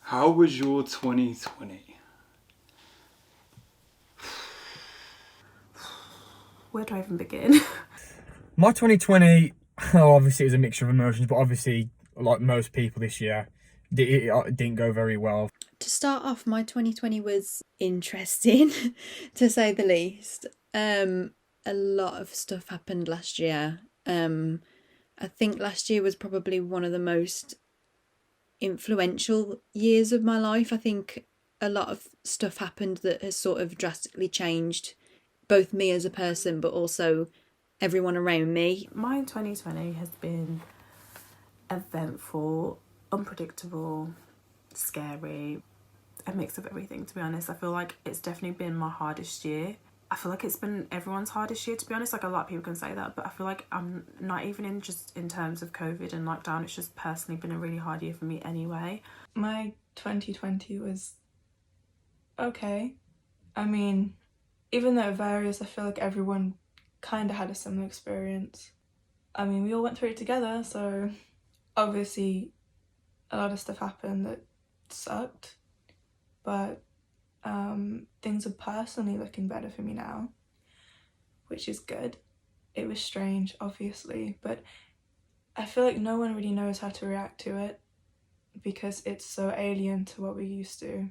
How was your 2020? Where do I even begin? My 2020, obviously it was a mixture of emotions, but obviously, like most people this year, it didn't go very well. To start off, my 2020 was interesting, to say the least. A lot of stuff happened last year. I think last year was probably one of the most influential years of my life. I think a lot of stuff happened that has sort of drastically changed both me as a person, but also everyone around me. My 2020 has been eventful, unpredictable, scary, a mix of everything, to be honest. I feel like it's definitely been my hardest year. I feel like it's been everyone's hardest year, to be honest. Like, a lot of people can say that, but I feel like I'm not even in just in terms of COVID and lockdown. It's just personally been a really hard year for me anyway. My 2020 was okay. I mean, even though it varies, I feel like everyone kind of had a similar experience. I mean, we all went through it together, so obviously a lot of stuff happened that sucked, but things are personally looking better for me now, which is good. It was strange, obviously, but I feel like no one really knows how to react to it because it's so alien to what we used to.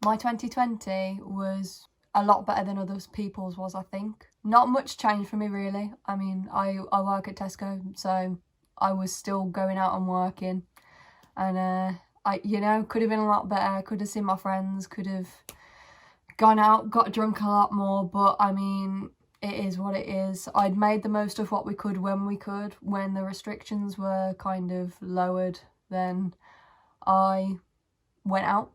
My 2020 was a lot better than other people's was, I think. Not much changed for me, really. I mean, I work at Tesco, so I was still going out and working. And, could have been a lot better. Could have seen my friends, could have gone out, got drunk a lot more. But, I mean, it is what it is. I'd made the most of what we could. When the restrictions were kind of lowered, then I went out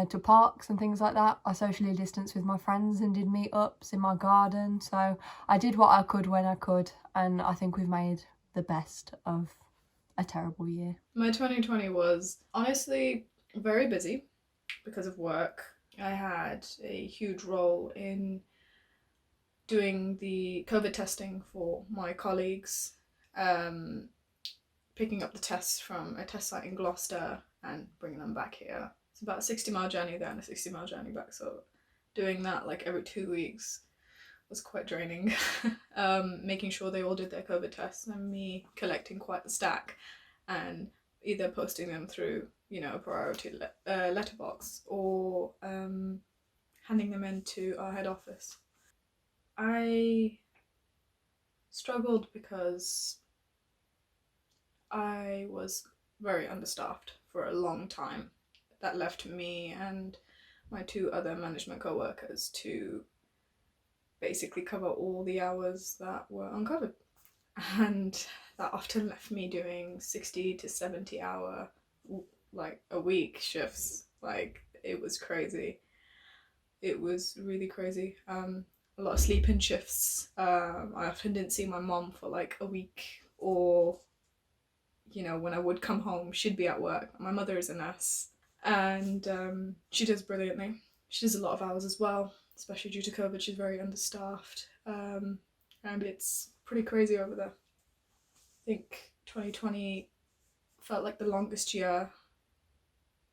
to parks and things like that. I socially distanced with my friends and did meetups in my garden. So I did what I could when I could, and I think we've made the best of a terrible year. My 2020 was honestly very busy because of work. I had a huge role in doing the COVID testing for my colleagues, picking up the tests from a test site in Gloucester and bringing them back here. It's about a 60-mile journey there and a 60-mile journey back, so doing that like every 2 weeks was quite draining. Making sure they all did their COVID tests and me collecting quite the stack and either posting them through, a priority letterbox or handing them into our head office. I struggled because I was very understaffed for a long time. That left me and my two other management co-workers to basically cover all the hours that were uncovered. And that often left me doing 60 to 70 hour, like a week shifts. Like, it was crazy. It was really crazy. A lot of sleep-in shifts. I often didn't see my mom for like a week, or when I would come home, she'd be at work. My mother is a nurse and she does brilliantly. She does a lot of hours as well, especially due to COVID. She's very understaffed, and it's pretty crazy over there. I think 2020 felt like the longest year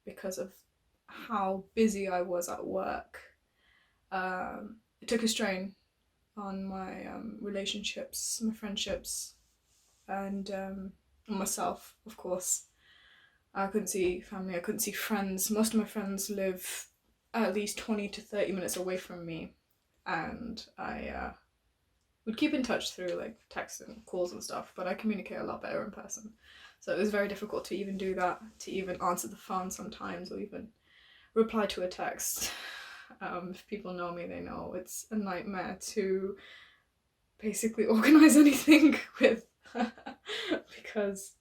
because of how busy I was at work. It took a strain on my relationships, my friendships, and myself, of course. I couldn't see family, I couldn't see friends. Most of my friends live at least 20 to 30 minutes away from me, and I would keep in touch through like texts and calls and stuff, but I communicate a lot better in person. So it was very difficult to even do that, to even answer the phone sometimes, or even reply to a text. If people know me, they know it's a nightmare to basically organise anything with because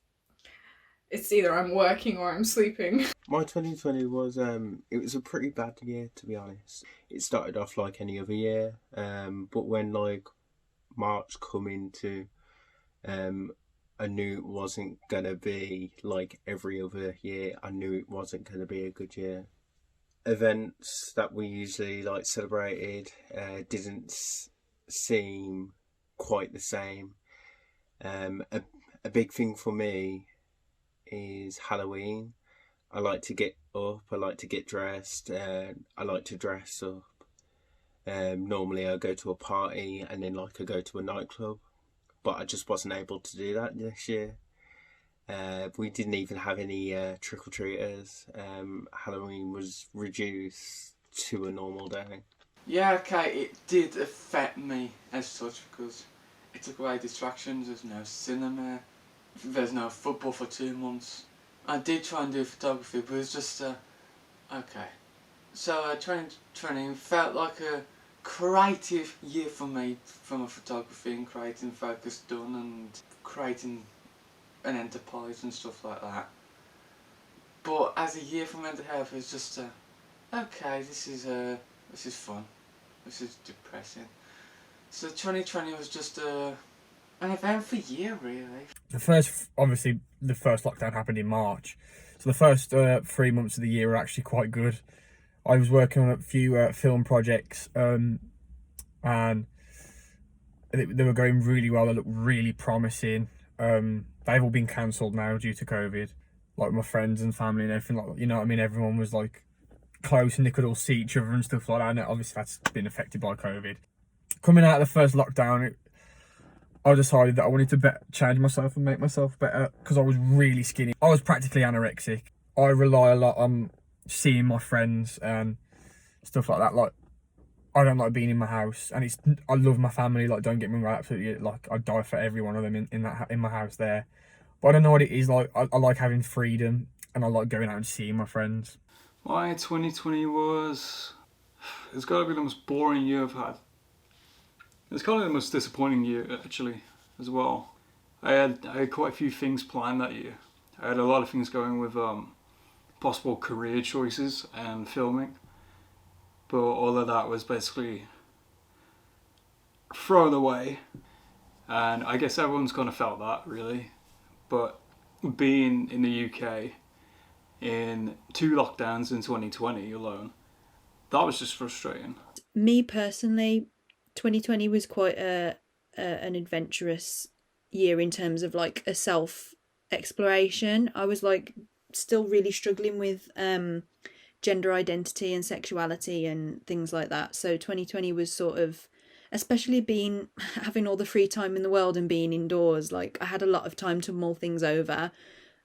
it's either I'm working or I'm sleeping. My 2020 was it was a pretty bad year, to be honest. It started off like any other year, but when like March come into, I knew it wasn't gonna be like every other year. I knew it wasn't gonna be a good year. Events that we usually like celebrated didn't seem quite the same. A big thing for me is Halloween. I like to get up. I like to get dressed. I like to dress up. Normally I go to a party and then like I go to a nightclub, but I just wasn't able to do that this year. We didn't even have any trick-or-treaters. Halloween was reduced to a normal day. Yeah, okay, it did affect me as such because it took away distractions. There's no cinema, there's no football for 2 months. I did try and do photography, but it was just okay. So 2020 felt like a creative year for me from a photography and creating focus done and creating an enterprise and stuff like that. But as a year for mental health, it's just okay. This is fun. This is depressing. So 2020 was just an eventful year, really. The first lockdown happened in March, so the first 3 months of the year were actually quite good. I was working on a few film projects, and they were going really well. They looked really promising. They've all been cancelled now due to COVID. Like my friends and family and everything, like, you know what I mean? Everyone was like close and they could all see each other and stuff like that. And obviously that's been affected by COVID. Coming out of the first lockdown, I decided that I wanted to change myself and make myself better because I was really skinny. I was practically anorexic. I rely a lot on seeing my friends and stuff like that. Like, I don't like being in my house, and I love my family. Like, don't get me wrong, absolutely. Like, I'd die for every one of them in my house there. But I don't know what it is. Like, I like having freedom, and I like going out and seeing my friends. My 2020 it's got to be the most boring year I've had. It's kind of the most disappointing year, actually, as well. I had quite a few things planned that year. I had a lot of things going with possible career choices and filming. But all of that was basically thrown away. And I guess everyone's kind of felt that, really. But being in the UK in 2 lockdowns in 2020 alone, that was just frustrating. Me personally, 2020 was quite an adventurous year in terms of like a self exploration. I was like still really struggling with gender identity and sexuality and things like that. So 2020 was sort of, especially having all the free time in the world and being indoors, like I had a lot of time to mull things over.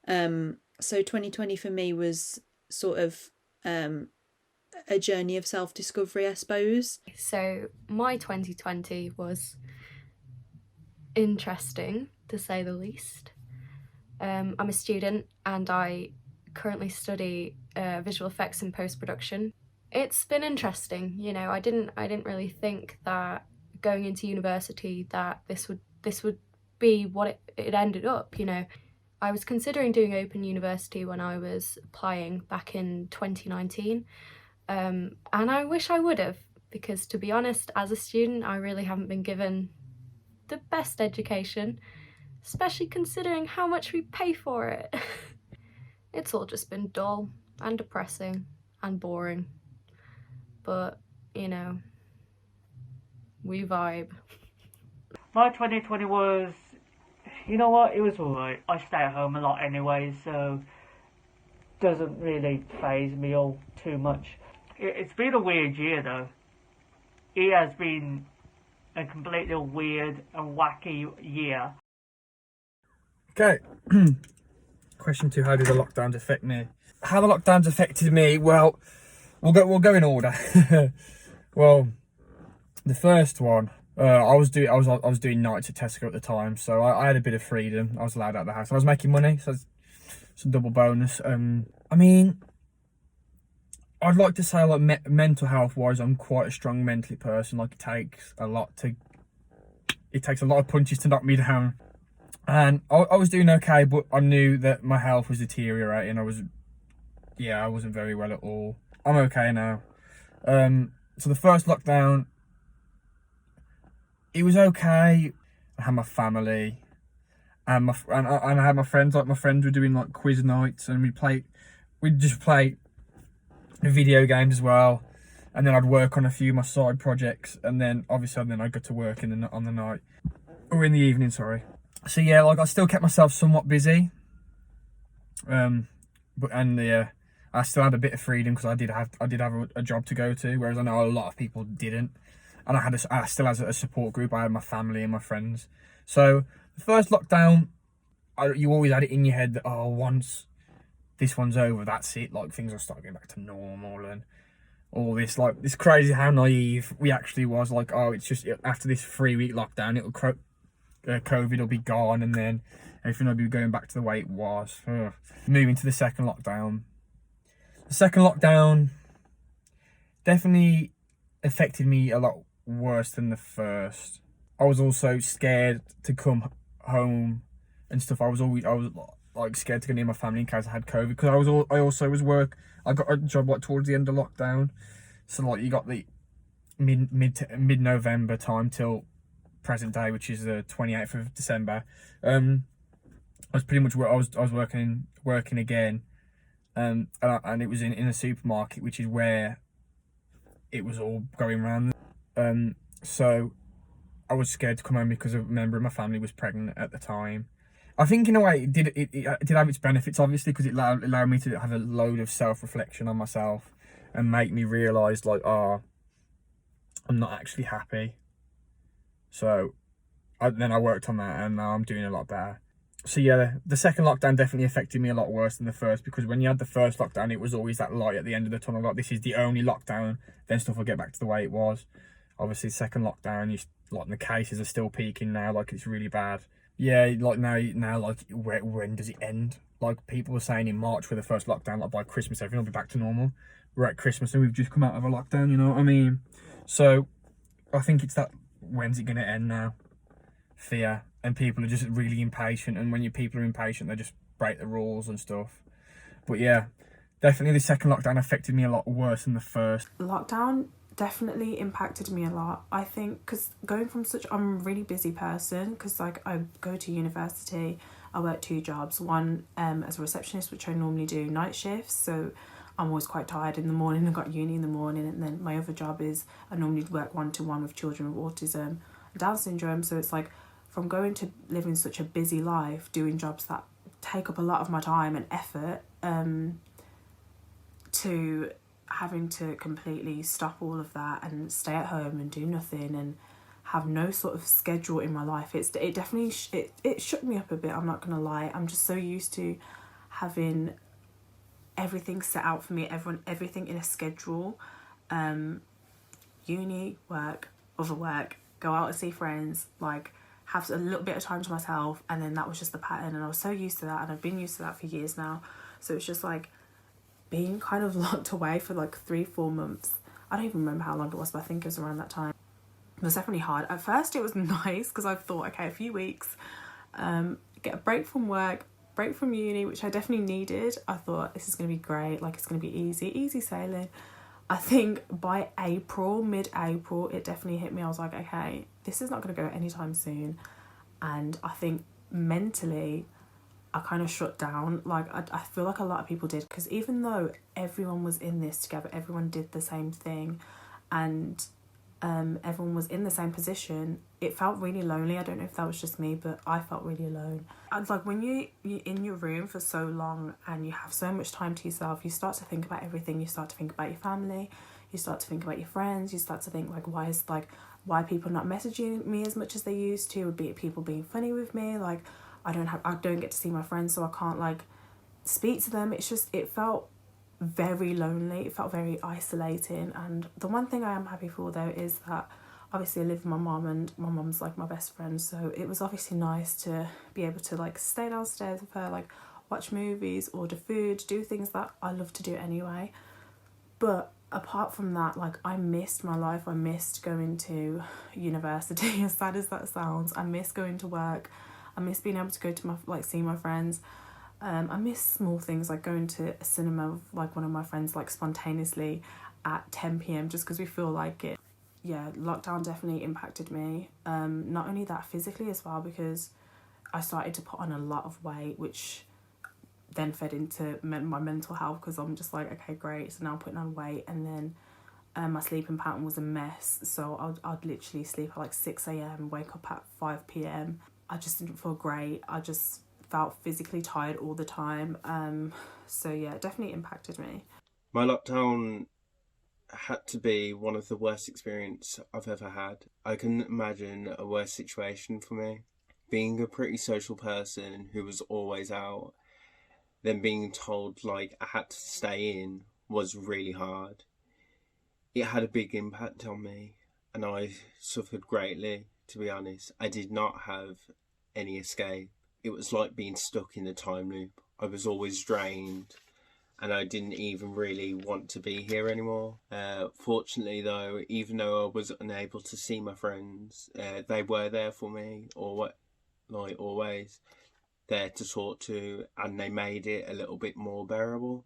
So 2020 for me was sort of a journey of self-discovery, I suppose. So my 2020 was interesting, to say the least. I'm a student and I currently study visual effects and post-production. It's been interesting, you know. I didn't really think that going into university that this would be what it ended up, you know. I was considering doing open university when I was applying back in 2019, and I wish I would have, because to be honest, as a student I really haven't been given the best education, especially considering how much we pay for it. It's all just been dull and depressing and boring, but you know, we vibe. My 2020 was, you know what, it was alright. I stay at home a lot anyway, so doesn't really faze me all too much. It's been a weird year though. It has been a completely weird and wacky year. Okay. Question 2, how did the lockdowns affect me? How the lockdowns affected me? Well, we'll go in order. Well, the first one, I was doing nights at Tesco at the time, so I had a bit of freedom. I was allowed out of the house. I was making money, so it's a double bonus. I mean, I'd like to say, like, mental health wise, I'm quite a strong mentally person. Like, it takes a lot of punches to knock me down. And I was doing okay, but I knew that my health was deteriorating. I wasn't very well at all. I'm okay now. So the first lockdown, it was okay. I had my family, and I had my friends. Like, my friends were doing like quiz nights, and we'd just play video games as well. And then I'd work on a few of my side projects, and then obviously I'd go to work on the night, or in the evening. Sorry. So yeah, like, I still kept myself somewhat busy. I I still had a bit of freedom because I did have a job to go to, whereas I know a lot of people didn't. And I still had a support group. I had my family and my friends. So the first lockdown, you always had it in your head that, oh, once this one's over, that's it. Like, things will start going back to normal and all this. Like, it's crazy how naive we actually was. Like, oh, it's just after this 3-week lockdown, COVID will be gone, and then everything will be going back to the way it was. Ugh. Moving to the second lockdown. The second lockdown definitely affected me a lot worse than the first. I was also scared to come home and stuff. I was like scared to go near my family in case I had COVID, because I got a job like towards the end of lockdown, so like you got the mid-November time till present day, which is the 28th of December. I was pretty much I was working again, and it was in a supermarket, which is where it was all going around. So I was scared to come home because a member of my family was pregnant at the time. I think in a way it did have its benefits, obviously, because it allowed me to have a load of self-reflection on myself and make me realise, like, oh, I'm not actually happy. So then I worked on that, and now I'm doing a lot better. So yeah, the second lockdown definitely affected me a lot worse than the first, because when you had the first lockdown, it was always that light at the end of the tunnel, like, this is the only lockdown, then stuff will get back to the way it was. Obviously, second lockdown, like, the cases are still peaking now, like, it's really bad. Yeah, like, now like, when does it end? Like, people were saying in March for the first lockdown, like, by Christmas, everything will be back to normal. We're at Christmas and we've just come out of a lockdown, you know what I mean? So, I think it's that, when's it going to end now? Fear. And people are just really impatient, and when people are impatient, they just break the rules and stuff. But yeah, definitely the second lockdown affected me a lot worse than the first. Lockdown definitely impacted me a lot, I think, because I'm a really busy person, because like I go to university, I work 2 jobs, one as a receptionist, which I normally do night shifts, so I'm always quite tired in the morning. I've got uni in the morning, and then my other job is I normally work 1-to-1 with children with autism and Down syndrome, so it's like, from going to living such a busy life, doing jobs that take up a lot of my time and effort, to having to completely stop all of that and stay at home and do nothing and have no sort of schedule in my life. It definitely it shook me up a bit, I'm not gonna lie. I'm just so used to having everything set out for me, everything in a schedule. Uni, work, other work, go out and see friends, like, have a little bit of time to myself, and then that was just the pattern, and I was so used to that, and I've been used to that for years now. So it's just like being kind of locked away for like 3-4 months. I don't even remember how long it was, but I think it was around that time. It was definitely hard. At first it was nice, because I thought, okay, a few weeks, get a break from work, break from uni, which I definitely needed. I thought, this is going to be great, like, it's going to be easy sailing. I think by mid-April, it definitely hit me. I was like, okay, this is not going to go anytime soon. And I think mentally, I kind of shut down. Like, I feel like a lot of people did, because even though everyone was in this together, everyone did the same thing, and everyone was in the same position, it felt really lonely. I don't know if that was just me, but I felt really alone. And like, when you're in your room for so long and you have so much time to yourself, you start to think about everything. You start to think about your family, you start to think about your friends, you start to think, like, why are people not messaging me as much as they used to? Would be people being funny with me? Like, I don't get to see my friends, so I can't, like, speak to them. It felt very lonely, it felt very isolating. And the one thing I am happy for, though, is that obviously I live with my mum, and my mum's like my best friend, so it was obviously nice to be able to, like, stay downstairs with her, like, watch movies, order food, do things that I love to do anyway. But apart from that, like, I missed my life. I missed going to university, as sad as that sounds. I miss going to work. I miss being able to go to see my friends. I miss small things, like going to a cinema with, like, one of my friends, like, spontaneously at 10 p.m. just because we feel like it. Yeah, lockdown definitely impacted me. Not only that, physically as well, because I started to put on a lot of weight, which then fed into my mental health, because I'm just like, okay, great, so now I'm putting on weight. And then my sleeping pattern was a mess, so I'd literally sleep at like 6 a.m, wake up at 5 p.m. I just didn't feel great. I just felt physically tired all the time. So yeah, it definitely impacted me. My lockdown had to be one of the worst experience I've ever had. I couldn't imagine a worse situation for me. Being a pretty social person who was always out, then being told like I had to stay in was really hard. It had a big impact on me and I suffered greatly, to be honest. I did not have any escape. It was like being stuck in a time loop. I was always drained and I didn't even really want to be here anymore. Fortunately though, even though I was unable to see my friends, they were there for me, or like always there to talk to, and they made it a little bit more bearable.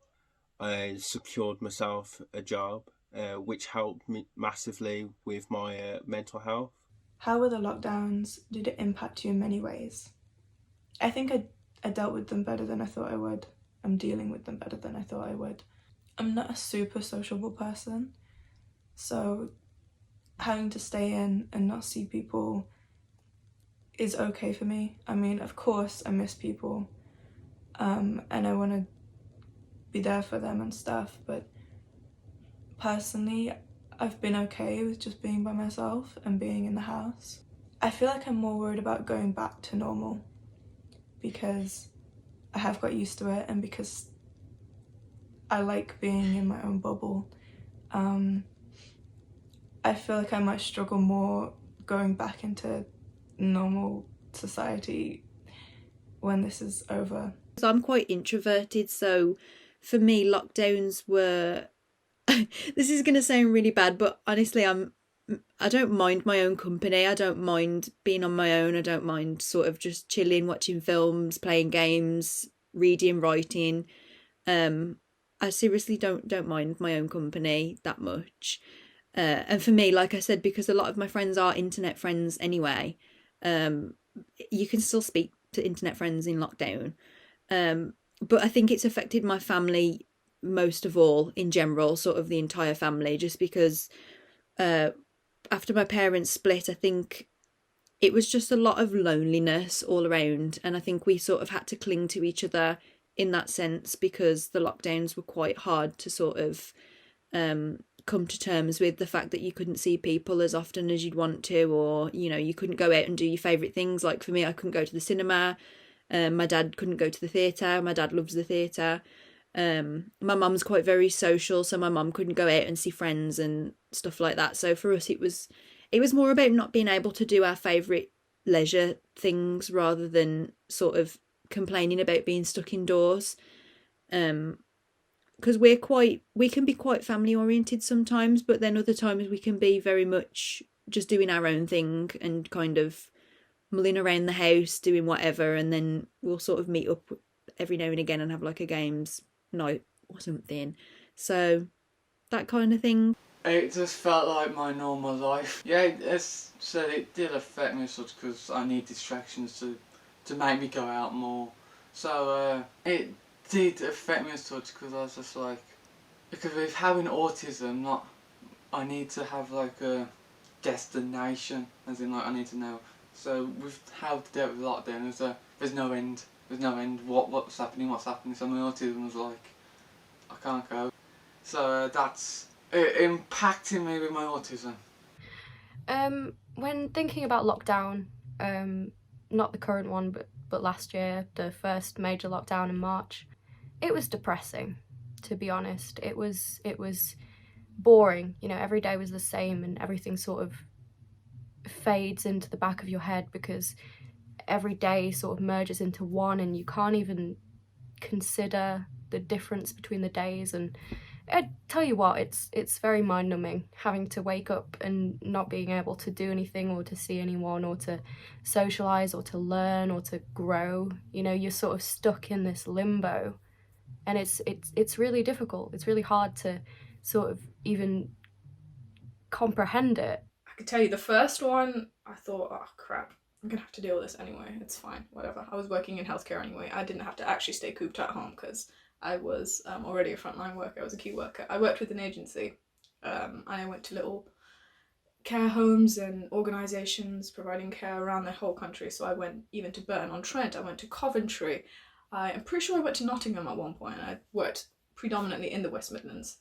I secured myself a job, which helped me massively with my mental health. How were the lockdowns? Did it impact you in many ways? I think I dealt with them better than I thought I would. I'm dealing with them better than I thought I would. I'm not a super sociable person, so having to stay in and not see people is okay for me. I mean, of course I miss people, and I want to be there for them and stuff, but personally I've been okay with just being by myself and being in the house. I feel like I'm more worried about going back to normal because I have got used to it and because I like being in my own bubble. I feel like I might struggle more going back into normal society when this is over. So I'm quite introverted, so for me lockdowns were this is going to sound really bad, but honestly I don't mind my own company. I don't mind being on my own. I don't mind sort of just chilling, watching films, playing games, reading, writing. I seriously don't mind my own company that much. And for me, like I said, because a lot of my friends are internet friends anyway, you can still speak to internet friends in lockdown. But I think it's affected my family most of all in general, sort of the entire family, just because after my parents split, I think it was just a lot of loneliness all around, and I think we sort of had to cling to each other in that sense because the lockdowns were quite hard to sort of come to terms with the fact that you couldn't see people as often as you'd want to, or you know, you couldn't go out and do your favourite things. Like for me, I couldn't go to the cinema. My dad couldn't go to the theatre. My dad loves the theatre. My mum's quite very social, so my mum couldn't go out and see friends and stuff like that. So for us, it was more about not being able to do our favourite leisure things rather than sort of complaining about being stuck indoors. Because we can be quite family oriented sometimes, but then other times we can be very much just doing our own thing and kind of mulling around the house doing whatever, and then we'll sort of meet up every now and again and have like a games night or something. So that kind of thing. It just felt like my normal life. Yeah, as said, it did affect me such because I need distractions to make me go out more. So it did affect me as such because I was just like, because with having autism, I need to have like a destination, as in like I need to know. So with how to deal with lockdown, there's no end. There's no end. What's happening? So my autism was like, I can't go. So that's impacting me with my autism. When thinking about lockdown, not the current one, but last year, the first major lockdown in March, it was depressing, to be honest. It was boring. You know, every day was the same, and everything sort of fades into the back of your head because every day sort of merges into one, and you can't even consider the difference between the days. And I tell you what, it's very mind-numbing having to wake up and not being able to do anything or to see anyone or to socialise or to learn or to grow. You know, you're sort of stuck in this limbo, and it's really difficult. It's really hard to sort of even comprehend it. I could tell you the first one, I thought, oh crap, I'm gonna have to deal with this anyway. It's fine, whatever. I was working in healthcare anyway. I didn't have to actually stay cooped at home because I was already a frontline worker. I was a key worker. I worked with an agency, and I went to little care homes and organisations providing care around the whole country. So I went even to Burton-on-Trent, I went to Coventry, I'm pretty sure I went to Nottingham at one point. I worked predominantly in the West Midlands,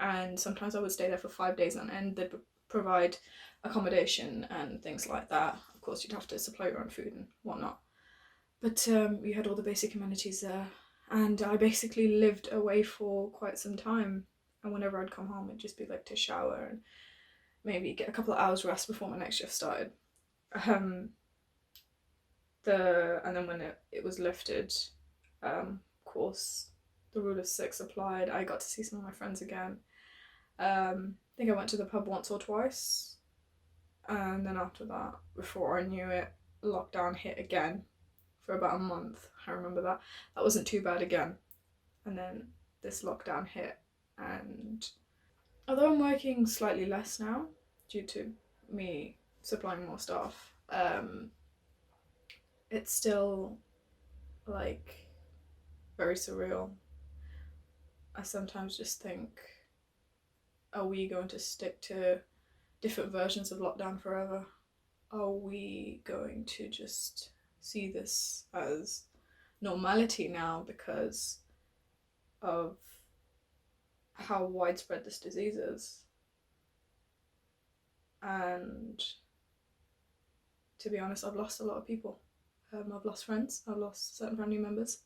and sometimes I would stay there for 5 days on end. They'd provide accommodation and things like that. Of course, you'd have to supply your own food and whatnot. But we had all the basic amenities there, and I basically lived away for quite some time. And whenever I'd come home, it'd just be like to shower and maybe get a couple of hours rest before my next shift started. And then when it was lifted, of course, the rule of 6 applied. I got to see some of my friends again. I think I went to the pub once or twice, and then after that, before I knew it, lockdown hit again for about a month. I remember that. That wasn't too bad again. And then this lockdown hit, and although I'm working slightly less now due to me supplying more staff, it's still like very surreal. I sometimes just think, are we going to stick to different versions of lockdown forever? Are we going to just see this as normality now because of how widespread this disease is? And to be honest, I've lost a lot of people. I've lost friends, I've lost certain family members,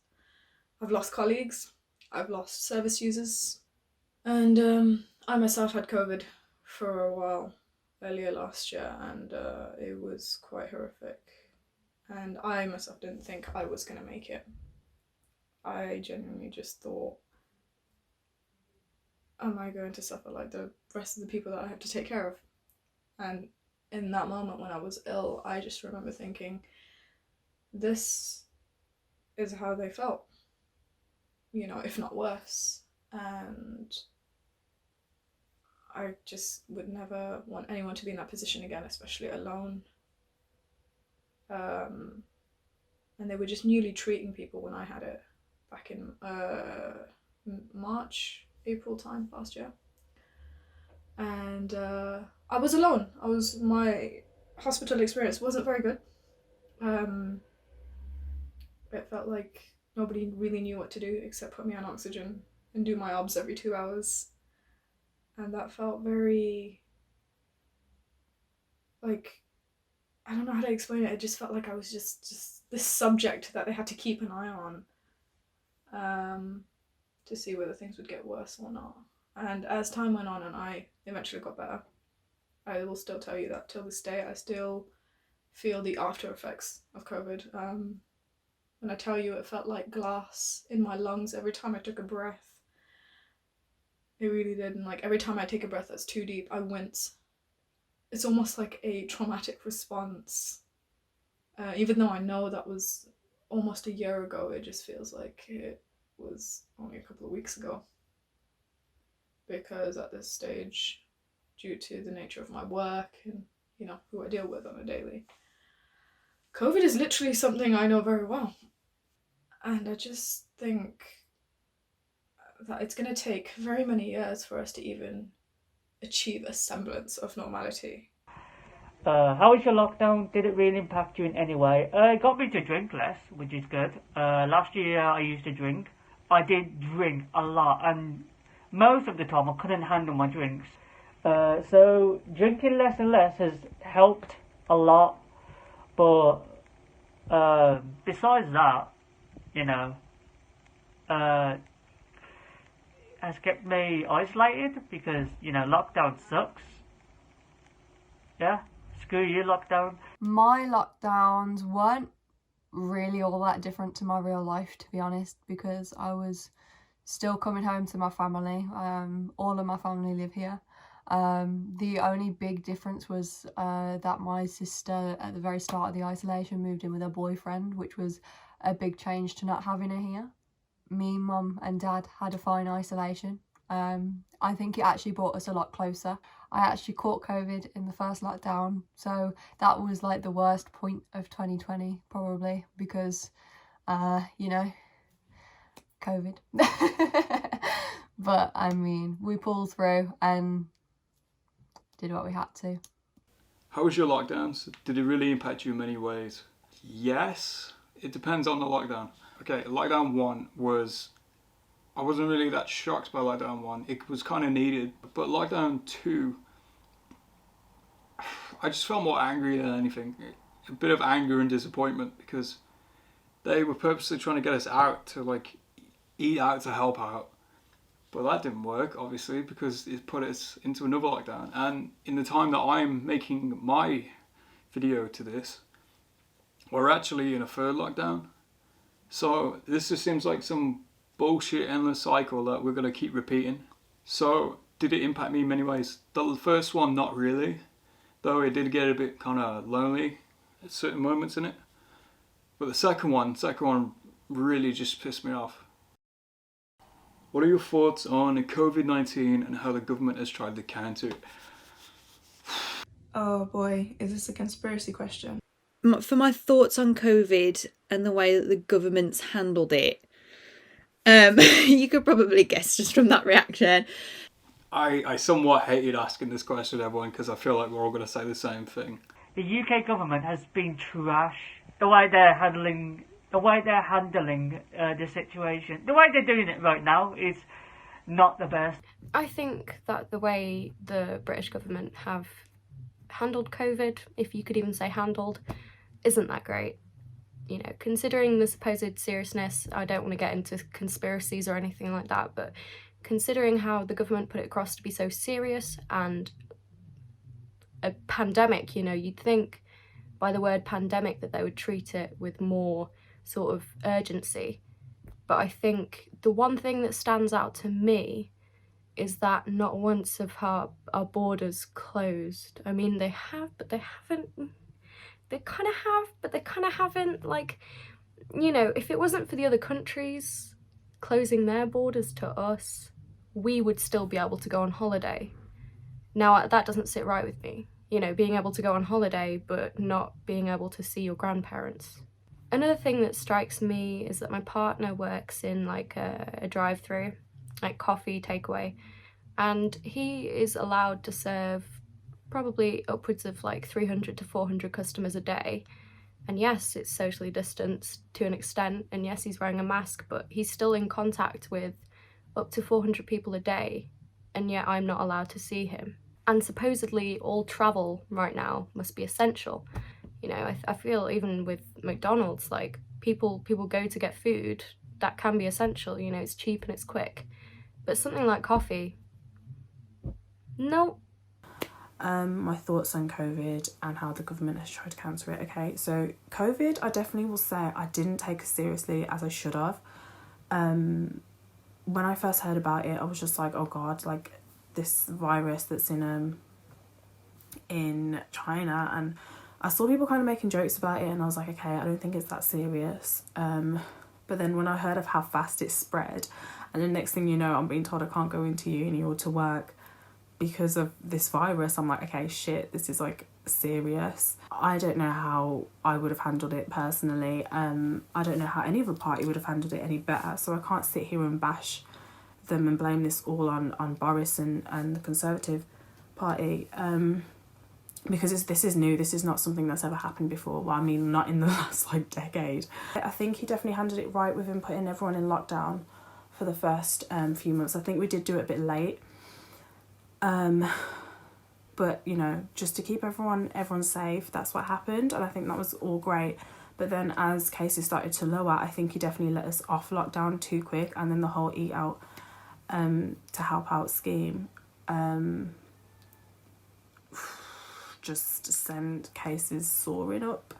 I've lost colleagues, I've lost service users, and I myself had COVID for a while earlier last year, and it was quite horrific, and I myself didn't think I was going to make it. I genuinely just thought, am I going to suffer like the rest of the people that I have to take care of? And in that moment when I was ill, I just remember thinking, this is how they felt, you know, if not worse. And I just would never want anyone to be in that position again, especially alone. And they were just newly treating people when I had it back in March, April time last year. And I was alone. My hospital experience wasn't very good. It felt like nobody really knew what to do except put me on oxygen and do my obs every 2 hours. And that felt very, like, I don't know how to explain it. It just felt like I was just this subject that they had to keep an eye on, to see whether things would get worse or not. And as time went on and I eventually got better, I will still tell you that till this day I still feel the after effects of COVID. When I tell you it felt like glass in my lungs every time I took a breath. It really did. And like every time I take a breath that's too deep, I wince. It's almost like a traumatic response. Even though I know that was almost a year ago, it just feels like it was only a couple of weeks ago. Because at this stage, due to the nature of my work and, you know, who I deal with on a daily, COVID is literally something I know very well. And I just think that it's going to take very many years for us to even achieve a semblance of normality. How was your lockdown? Did it really impact you in any way? It got me to drink less, which is good. Last year I used to drink. I did drink a lot, and most of the time I couldn't handle my drinks. So drinking less and less has helped a lot. But besides that, you know, has kept me isolated because, you know, lockdown sucks. Yeah, screw you, lockdown. My lockdowns weren't really all that different to my real life, to be honest, because I was still coming home to my family. All of my family live here. The only big difference was that my sister at the very start of the isolation moved in with her boyfriend, which was a big change to not having her here. Me, mum and dad had a fine isolation. I think it actually brought us a lot closer. I actually caught COVID in the first lockdown, so that was like the worst point of 2020 probably, because you know, COVID. But I mean, we pulled through, and did what we had to. How was your lockdowns? Did it really impact you in many ways? Yes, it depends on the lockdown. Okay, lockdown 1 was, I wasn't really that shocked by lockdown 1. It was kind of needed. But lockdown 2, I just felt more angry than anything. A bit of anger and disappointment because they were purposely trying to get us out to like eat out to help out. But that didn't work, obviously, because it put us into another lockdown. And in the time that I'm making my video to this, we're actually in a third lockdown. So this just seems like some bullshit endless cycle that we're going to keep repeating. So did it impact me in many ways? The first one, not really. Though it did get a bit kind of lonely at certain moments in it. But the second one really just pissed me off. What are your thoughts on COVID-19 and how the government has tried to counter it? Oh boy, is this a conspiracy question? For my thoughts on COVID and the way that the government's handled it, you could probably guess just from that reaction. I somewhat hated asking this question to everyone because I feel like we're all going to say the same thing. The UK government has been trash. The way they're handling the situation, the way they're doing it right now is not the best. I think that the way the British government have handled COVID, if you could even say handled, isn't that great. You know, considering the supposed seriousness, I don't want to get into conspiracies or anything like that, but considering how the government put it across to be so serious and a pandemic, you know, you'd think by the word pandemic that they would treat it with more sort of urgency. But I think the one thing that stands out to me is that not once have our borders closed. I mean, they have, but they haven't. They kind of have, but they kind of haven't. Like, you know, if it wasn't for the other countries closing their borders to us, we would still be able to go on holiday. Now, that doesn't sit right with me. You know, being able to go on holiday, but not being able to see your grandparents. Another thing that strikes me is that my partner works in like a drive-through, like coffee takeaway, and he is allowed to serve probably upwards of like 300 to 400 customers a day. And yes, it's socially distanced to an extent, and yes, he's wearing a mask, but he's still in contact with up to 400 people a day, and yet I'm not allowed to see him. And supposedly all travel right now must be essential. You know, I feel even with McDonald's, like people go to get food, that can be essential, you know, it's cheap and it's quick. But something like coffee, no. My thoughts on COVID and how the government has tried to counter it. Okay, so COVID, I definitely will say I didn't take as seriously as I should have. When I first heard about it, I was just like, oh God, like this virus that's in China, and I saw people kind of making jokes about it, and I was like, okay, I don't think it's that serious. But then when I heard of how fast it spread, and the next thing you know, I'm being told I can't go into uni or to work because of this virus, I'm like, okay, shit, this is like serious. I don't know how I would have handled it personally. I don't know how any other party would have handled it any better, so I can't sit here and bash them and blame this all on Boris and the Conservative Party. Because this is new, this is not something that's ever happened before. Well, I mean, not in the last like decade. I think he definitely handled it right with him putting everyone in lockdown for the first few months. I think we did do it a bit late. But you know, just to keep everyone safe, that's what happened, and I think that was all great. But then as cases started to lower, I think he definitely let us off lockdown too quick, and then the whole eat out to help out scheme just sent cases soaring up,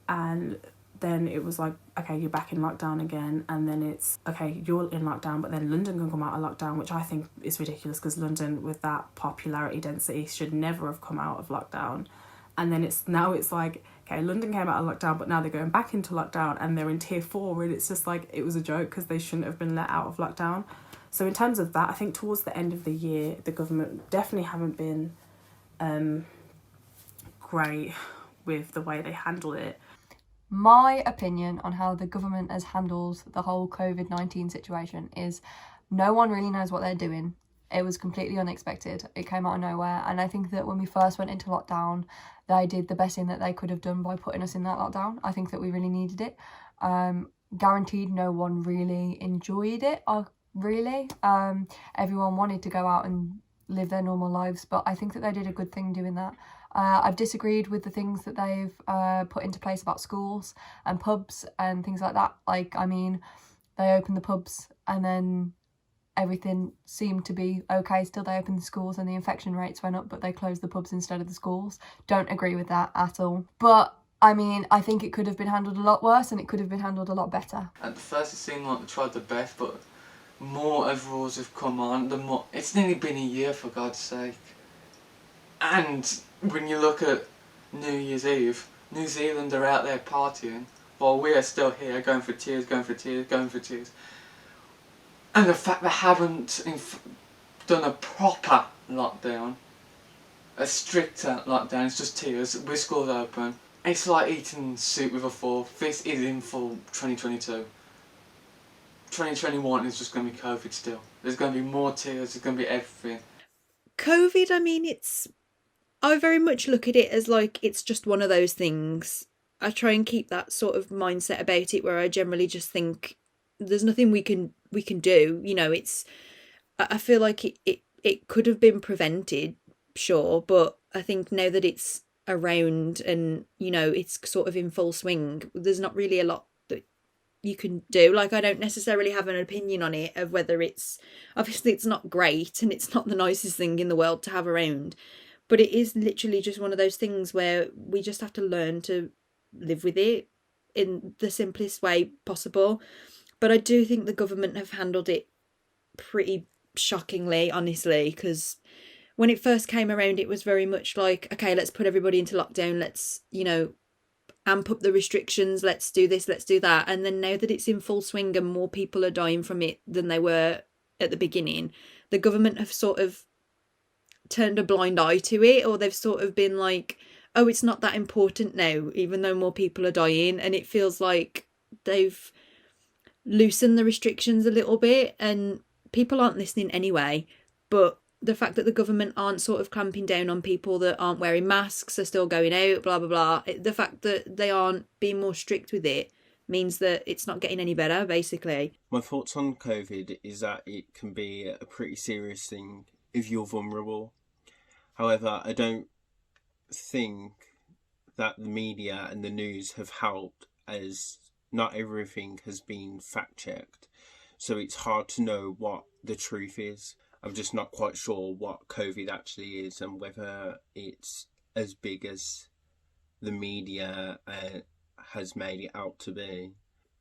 and then it was like, okay, you're back in lockdown again, and then it's, okay, you're in lockdown, but then London can come out of lockdown, which I think is ridiculous, because London, with that popularity density, should never have come out of lockdown. And then it's like, okay, London came out of lockdown, but now they're going back into lockdown, and they're in tier 4, and it's just like, it was a joke, because they shouldn't have been let out of lockdown. So in terms of that, I think towards the end of the year, the government definitely haven't been great with the way they handled it. My opinion on how the government has handled the whole COVID-19 situation is no one really knows what they're doing. It was completely unexpected. It came out of nowhere. And I think that when we first went into lockdown, they did the best thing that they could have done by putting us in that lockdown. I think that we really needed it. Guaranteed no one really enjoyed it, really. Everyone wanted to go out and live their normal lives, but I think that they did a good thing doing that. I've disagreed with the things that they've put into place about schools and pubs and things like that. Like, I mean, they opened the pubs and then everything seemed to be okay. Still, they opened the schools and the infection rates went up, but they closed the pubs instead of the schools. Don't agree with that at all. But I mean, I think it could have been handled a lot worse and it could have been handled a lot better. At the first it seemed like they tried their best, but more overalls have come on, the more... It's nearly been a year, for God's sake. And when you look at New Year's Eve, New Zealand are out there partying, while we are still here going for tears, going for tears, going for tears. And the fact they haven't done a proper lockdown, a stricter lockdown, it's just tears, we're schools open. It's like eating soup with a fork. This is in full 2022. 2021 is just going to be COVID still. There's going to be more tears, there's going to be everything. COVID, I mean, I very much look at it as like it's just one of those things. I try and keep that sort of mindset about it where I generally just think there's nothing we can do. You know, I feel like it could have been prevented, sure, but I think now that it's around and, you know, it's sort of in full swing, there's not really a lot that you can do. Like, I don't necessarily have an opinion on it of whether obviously it's not great and it's not the nicest thing in the world to have around, but it is literally just one of those things where we just have to learn to live with it in the simplest way possible. But I do think the government have handled it pretty shockingly, honestly, because when it first came around, it was very much like, okay, let's put everybody into lockdown. Let's, you know, amp up the restrictions. Let's do this, let's do that. And then now that it's in full swing and more people are dying from it than they were at the beginning, the government have sort of turned a blind eye to it, or they've sort of been like, oh, it's not that important now, even though more people are dying. And it feels like they've loosened the restrictions a little bit and people aren't listening anyway. But the fact that the government aren't sort of clamping down on people that aren't wearing masks, are still going out, blah, blah, blah. The fact that they aren't being more strict with it means that it's not getting any better, basically. My thoughts on COVID is that it can be a pretty serious thing if you're vulnerable. However, I don't think that the media and the news have helped, as not everything has been fact-checked. So it's hard to know what the truth is. I'm just not quite sure what COVID actually is and whether it's as big as the media has made it out to be.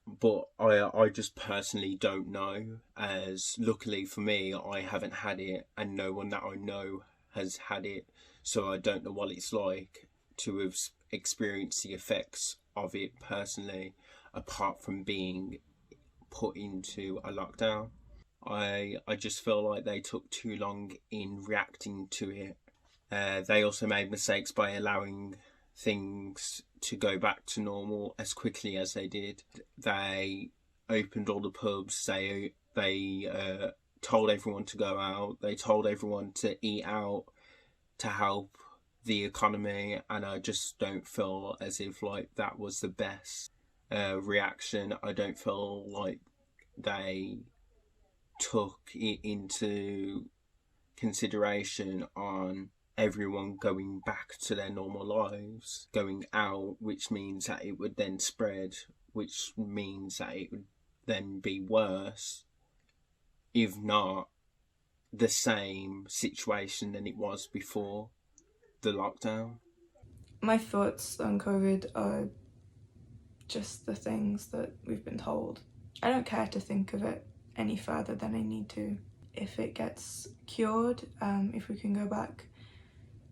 But I just personally don't know, as luckily for me, I haven't had it and no one that I know has had it. So I don't know what it's like to have experienced the effects of it personally, apart from being put into a lockdown. I just feel like they took too long in reacting to it. They also made mistakes by allowing things to go back to normal as quickly as they did. They opened all the pubs, they told everyone to go out, they told everyone to eat out to help the economy, and I just don't feel as if like that was the best reaction. I don't feel like they took it into consideration on everyone going back to their normal lives, going out, which means that it would then spread, which means that it would then be worse, if not the same situation than it was before the lockdown. My thoughts on COVID are just the things that we've been told. I don't care to think of it any further than I need to. If it gets cured, if we can go back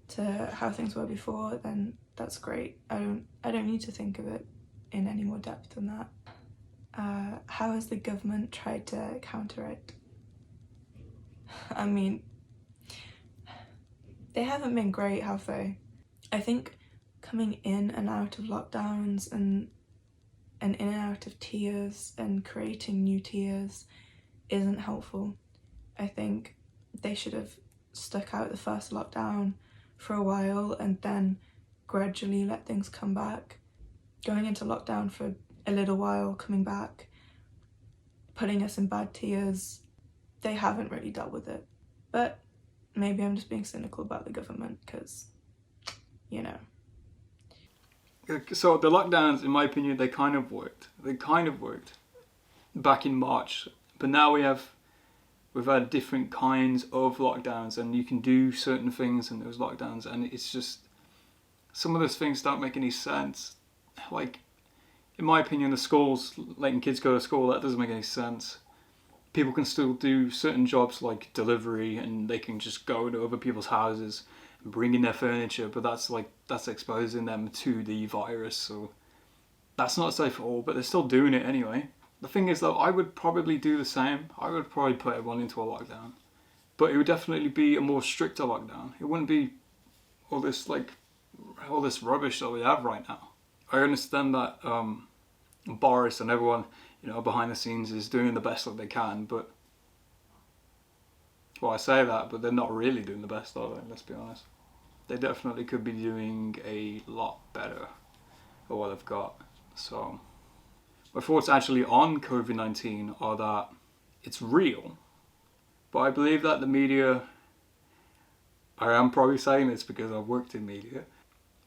to how things were before, then that's great. I don't need to think of it in any more depth than that. How has the government tried to counter it? I mean, they haven't been great, have they? I think coming in and out of lockdowns and in and out of tiers and creating new tiers isn't helpful. I think they should have stuck out the first lockdown for a while and then gradually let things come back. Going into lockdown for a little while, coming back, putting us in bad tiers, they haven't really dealt with it. But maybe I'm just being cynical about the government because, you know. So the lockdowns, in my opinion, they kind of worked. They kind of worked back in March, but now we've had different kinds of lockdowns, and you can do certain things in those lockdowns, and it's just some of those things don't make any sense. Like, in my opinion, the schools letting kids go to school, that doesn't make any sense. People can still do certain jobs like delivery, and they can just go to other people's houses and bring in their furniture, but that's exposing them to the virus, so that's not safe at all, but they're still doing it anyway. The thing is, though, I would probably do the same. I would probably put everyone into a lockdown, but it would definitely be a more stricter lockdown. It wouldn't be all this rubbish that we have right now. I understand that Boris and everyone, behind the scenes is doing the best that they can, but well, I say that, but they're not really doing the best, are they? Let's be honest. They definitely could be doing a lot better at what they've got. So my thoughts actually on COVID-19 are that it's real, but I believe that the media, I am probably saying this because I've worked in media,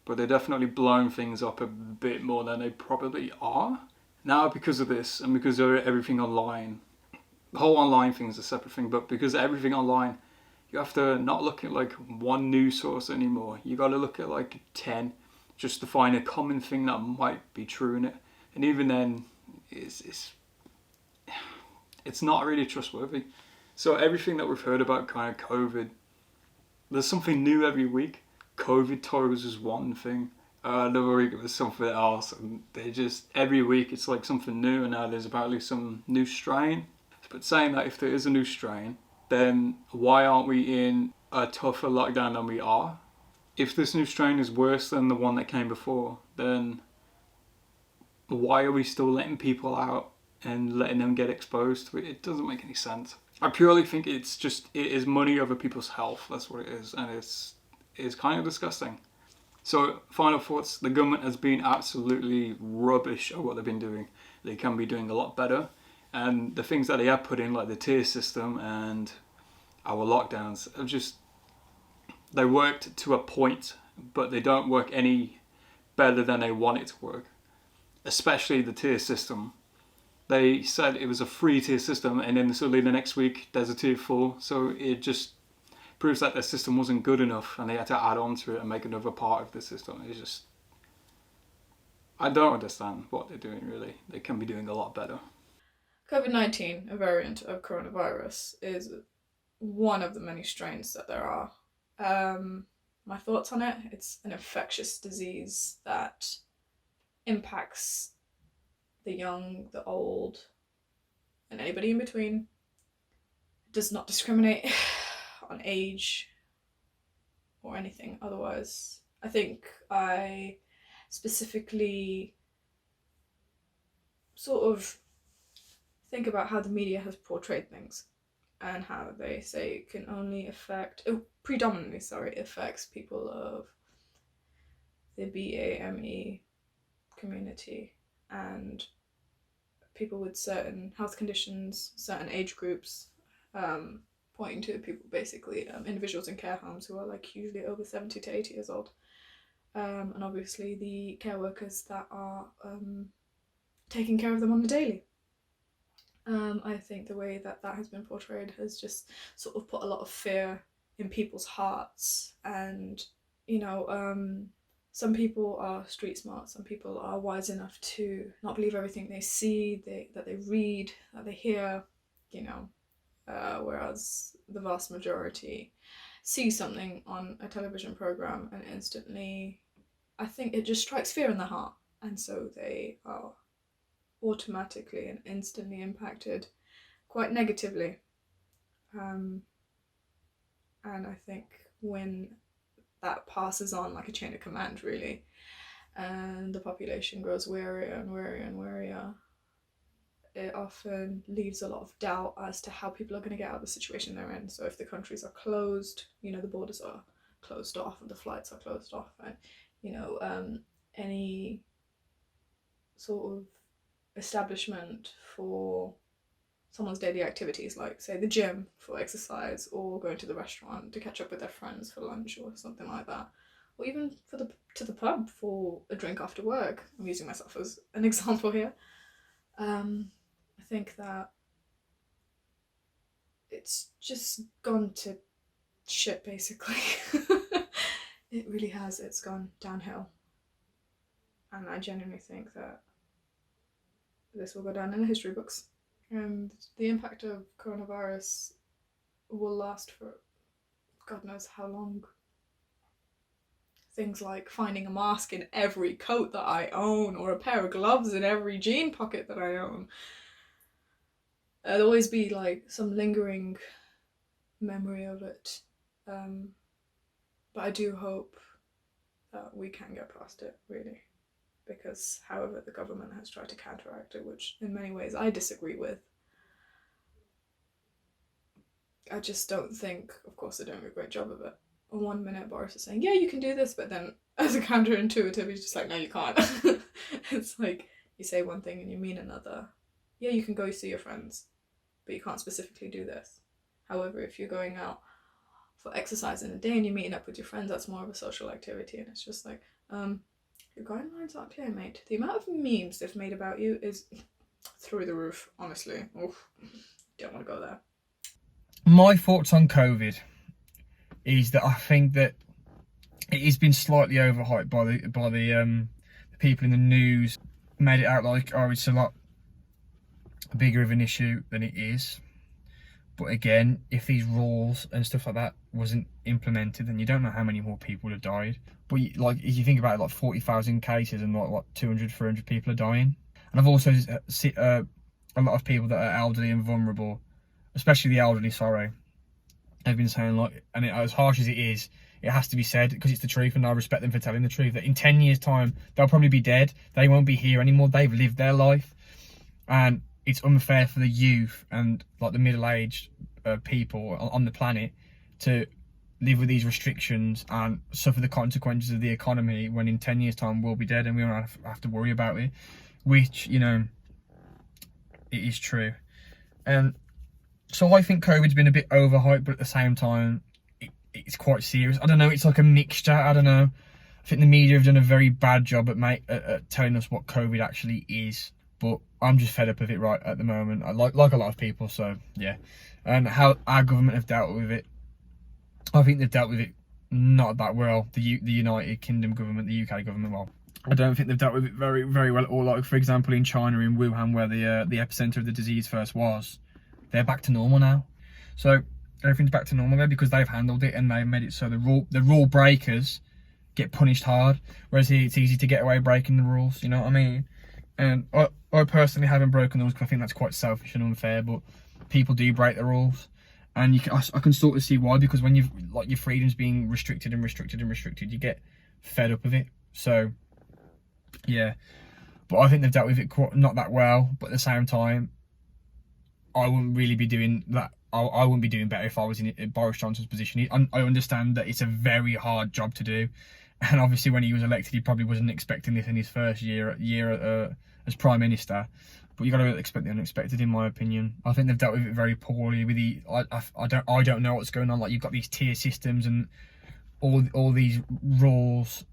but they're definitely blowing things up a bit more than they probably are. Now because of this and because of everything online, the whole online thing is a separate thing, but because of everything online, you have to not look at like one news source anymore. You got to look at like 10 just to find a common thing that might be true in it. And even then, it's not really trustworthy. So everything that we've heard about kind of COVID, there's something new every week. COVID tours is one thing. Another week it was something else. And they just, every week it's like something new, and now there's apparently some new strain. But saying that, if there is a new strain, then why aren't we in a tougher lockdown than we are? If this new strain is worse than the one that came before, then why are we still letting people out and letting them get exposed to it? It doesn't make any sense. I purely think it is money over people's health. That's what it is, and it's kind of disgusting. So, final thoughts. The government has been absolutely rubbish at what they've been doing. They can be doing a lot better. And the things that they have put in, like the tier system and our lockdowns, they worked to a point, but they don't work any better than they want it to work. Especially the tier system. They said it was a 3-tier system, and then suddenly the next week there's a tier 4. So it just proves that their system wasn't good enough, and they had to add on to it and make another part of the system. It's just, I don't understand what they're doing really. They can be doing a lot better. COVID-19, a variant of coronavirus, is one of the many strains that there are. My thoughts on it: it's an infectious disease that impacts the young, the old, and anybody in between. It does not discriminate on age or anything otherwise. I think I specifically sort of think about how the media has portrayed things and how they say it can only predominantly affects people of the BAME community and people with certain health conditions, certain age groups, pointing to people basically, individuals in care homes who are like usually over 70 to 80 years old, and obviously the care workers that are taking care of them on the daily. I think the way that has been portrayed has just sort of put a lot of fear in people's hearts, and some people are street smart, some people are wise enough to not believe everything they see, that they read, that they hear, whereas the vast majority see something on a television program and instantly, I think it just strikes fear in their heart, and so they are automatically and instantly impacted quite negatively. And I think when that passes on like a chain of command really, and the population grows warier and warier and warier, it often leaves a lot of doubt as to how people are going to get out of the situation they're in. So if the countries are closed, you know, the borders are closed off and the flights are closed off, and, you know, any sort of establishment for someone's daily activities, like say the gym for exercise, or going to the restaurant to catch up with their friends for lunch or something like that, or even to the pub for a drink after work. I'm using myself as an example here. I think that it's just gone to shit, basically. It really has. It's gone downhill, and I genuinely think that this will go down in the history books. And the impact of coronavirus will last for God knows how long. Things like finding a mask in every coat that I own, or a pair of gloves in every jean pocket that I own. There'll always be like some lingering memory of it. But I do hope that we can get past it, really. Because however the government has tried to counteract it, which in many ways I disagree with, I just don't think, of course, they're doing a great job of it. On 1 minute Boris is saying, yeah, you can do this, but then as a counterintuitive, he's just like, no, you can't. It's like, you say one thing and you mean another. Yeah, you can go see your friends, but you can't specifically do this. However, if you're going out for exercise in a day and you're meeting up with your friends, that's more of a social activity. And it's just like, your guidelines aren't clear, mate. The amount of memes they've made about you is through the roof, honestly. Oof, don't want to go there. My thoughts on COVID is that I think that it has been slightly overhyped by the people in the news. Made it out like, oh, it's a lot bigger of an issue than it is. But again, if these rules and stuff like that wasn't implemented, then you don't know how many more people would have died. But like, if you think about it, like 40,000 cases and like what 200, 300 people are dying. And I've also seen a lot of people that are elderly and vulnerable, especially the elderly, sorry, have been saying, like, and as harsh as it is, it has to be said because it's the truth, and I respect them for telling the truth, that in 10 years time they'll probably be dead. They won't be here anymore. They've lived their life, and it's unfair for the youth and like the middle-aged people on the planet to live with these restrictions and suffer the consequences of the economy when in 10 years time we'll be dead and we don't have to worry about it, which, you know, it is true. And so I think COVID's been a bit overhyped, but at the same time it's quite serious. I don't know, it's like a mixture. I don't know. I think the media have done a very bad job at telling us what COVID actually is. But I'm just fed up of it right at the moment. I like a lot of people, so yeah. And how our government have dealt with it, I think they've dealt with it not that well. The United Kingdom government, the UK government, well, I don't think they've dealt with it very, very well at all. Like, for example, in China, in Wuhan, where the epicenter of the disease first was, they're back to normal now. So everything's back to normal there because they've handled it and they've made it so the rule breakers get punished hard, whereas here it's easy to get away breaking the rules. You know what I mean? And I personally haven't broken the rules because I think that's quite selfish and unfair, but people do break the rules. And I can sort of see why, because when you've, like, your freedom's being restricted and restricted and restricted, you get fed up of it. So, yeah. But I think they've dealt with it not that well, but at the same time, I wouldn't really be doing that. I wouldn't be doing better if I was in Boris Johnson's position. I understand that it's a very hard job to do. And obviously when he was elected, he probably wasn't expecting this in his first year as Prime Minister. But you got to expect the unexpected, in my opinion. I think they've dealt with it very poorly. With I don't know what's going on. Like, you've got these tier systems and all these rules,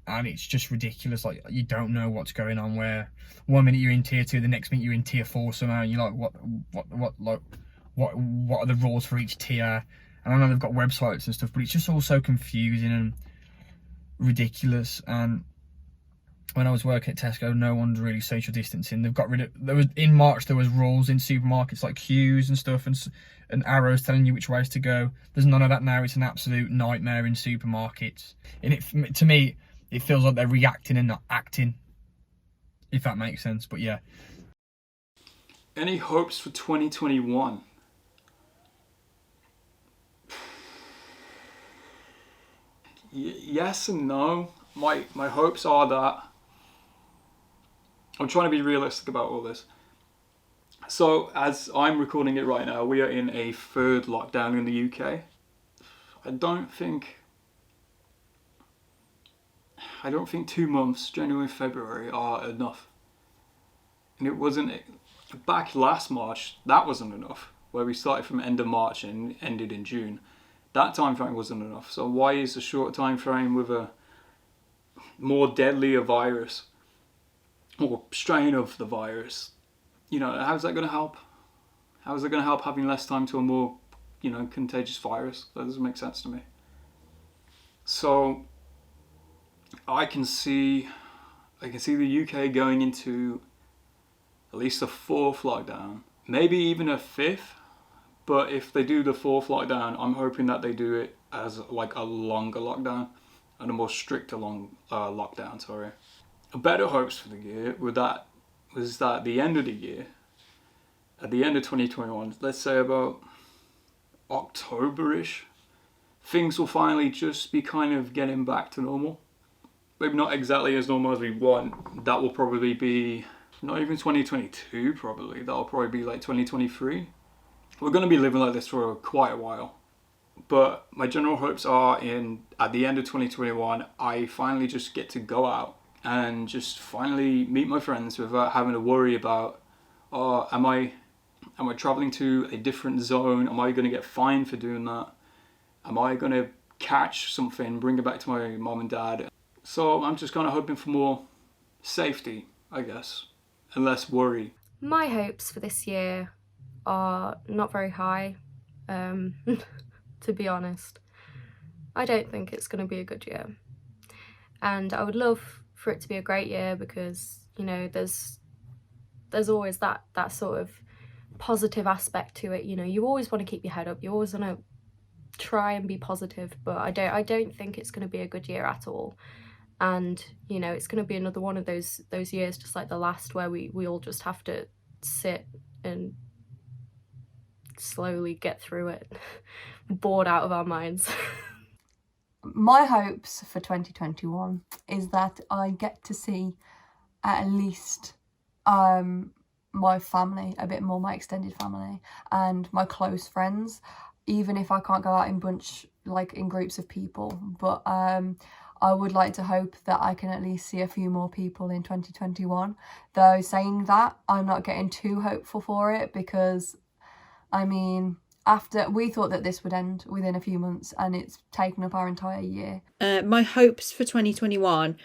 and it's just ridiculous. Like, you don't know what's going on. Where 1 minute you're in tier 2, the next minute you're in tier 4 somehow. And you're like, what are the rules for each tier? And I know they've got websites and stuff, but it's just all so confusing and ridiculous. And when I was working at Tesco, no one's really social distancing. They've got rid of, in March there was rules in supermarkets like queues and stuff, and arrows telling you which ways to go. There's none of that now. It's an absolute nightmare in supermarkets, and to me it feels like they're reacting and not acting, if that makes sense. But yeah. Any hopes for 2021? Yes and no. My hopes are that, I'm trying to be realistic about all this. So as I'm recording it right now, we are in a third lockdown in the UK. I don't think 2 months, January and February, are enough. And it wasn't, back last March, that wasn't enough, where we started from end of March and ended in June. That time frame wasn't enough. So why is a short time frame with a more deadlier virus or strain of the virus, how's that going to help? How is it going to help having less time to a more, contagious virus? That doesn't make sense to me. So I can see the UK going into at least a 4th lockdown, maybe even a 5th. But if they do the 4th lockdown, I'm hoping that they do it as like a longer lockdown and a more stricter lockdown. Sorry. Better hopes for the year was that at the end of the year, at the end of 2021, let's say about October-ish, things will finally just be kind of getting back to normal. Maybe not exactly as normal as we want. That will probably be not even 2022 probably. That'll probably be like 2023. We're going to be living like this for quite a while. But my general hopes are at the end of 2021, I finally just get to go out and just finally meet my friends without having to worry about, am I traveling to a different zone? Am I going to get fined for doing that? Am I going to catch something, bring it back to my mom and dad? So I'm just kind of hoping for more safety, I guess, and less worry. My hopes for this year are not very high, to be honest. I don't think it's going to be a good year. And I would love for it to be a great year because, there's always that sort of positive aspect to it. You always want to keep your head up. You always want to try and be positive, but I don't think it's going to be a good year at all. And, it's going to be another one of those years just like the last where we all just have to sit and slowly get through it, bored out of our minds. My hopes for 2021 is that I get to see at least my family a bit more, my extended family and my close friends, even if I can't go out in bunch, like in groups of people. But I would like to hope that I can at least see a few more people in 2021. Though saying that, I'm not getting too hopeful for it because after we thought that this would end within a few months and it's taken up our entire year. My hopes for 2021,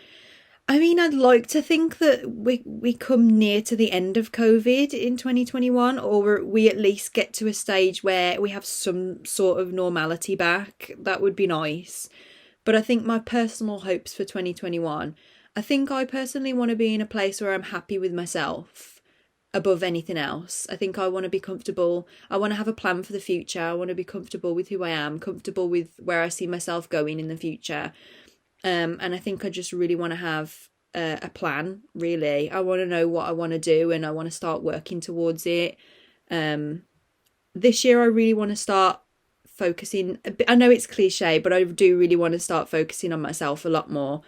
I'd like to think that we come near to the end of COVID in 2021, or we at least get to a stage where we have some sort of normality back. That would be nice. But I think my personal hopes for 2021, I think I personally want to be in a place where I'm happy with myself above anything else. I think I want to be comfortable. I want to have a plan for the future. I want to be comfortable with who I am, comfortable with where I see myself going in the future. And I think I just really want to have a plan, really. I want to know what I want to do and I want to start working towards it. This year I really want to start focusing. I know it's cliche, but I do really want to start focusing on myself a lot more.